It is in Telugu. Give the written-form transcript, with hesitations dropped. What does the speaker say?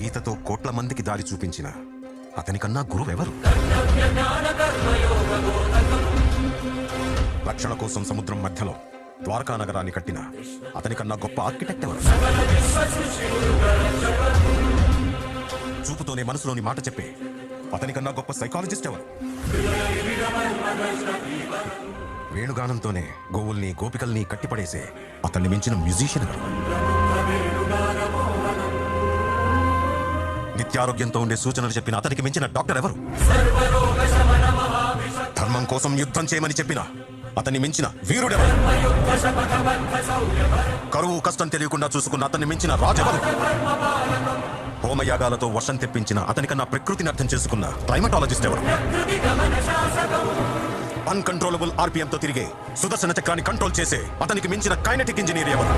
గీతతో కోట్ల మందికి దారి చూపించిన అతనికన్నా గురువెవరు? రక్షణ కోసం సముద్రం మధ్యలో ద్వారకా నగరాన్ని కట్టిన అతనికన్నా గొప్ప ఆర్కిటెక్ట్ ఎవరు? చూపుతోనే మనసులోని మాట చెప్పే అతనికన్నా గొప్ప సైకాలజిస్ట్ ఎవరు? వేణుగానంతోనే గోవుల్ని గోపికల్ని కట్టిపడేసే అతన్ని మించిన మ్యూజిషియన్ ఎవరు? నిత్యారోగ్యంతో ఉండే సూచనలు చెప్పిన అతనికి మించిన డాక్టర్ ఎవరు? ధర్మం కోసం యుద్ధం చేయమని చెప్పిన అతన్ని మించిన వీరుడెవరు? కరువు కష్టం తెలియకుండా చూసుకున్న అతన్ని మించిన రాజెవరు? హోమయాగాలతో వర్షం తెప్పించిన అతనికన్నా ప్రకృతిని అర్థం చేసుకున్న క్లైమటాలజిస్ట్ ఎవరు? అన్కంట్రోలబుల్ ఆర్పిఎంతో తిరిగే సుదర్శన చక్రాన్ని కంట్రోల్ చేసే అతనికి మించిన కైనెటిక్ ఇంజనీర్ ఎవరు?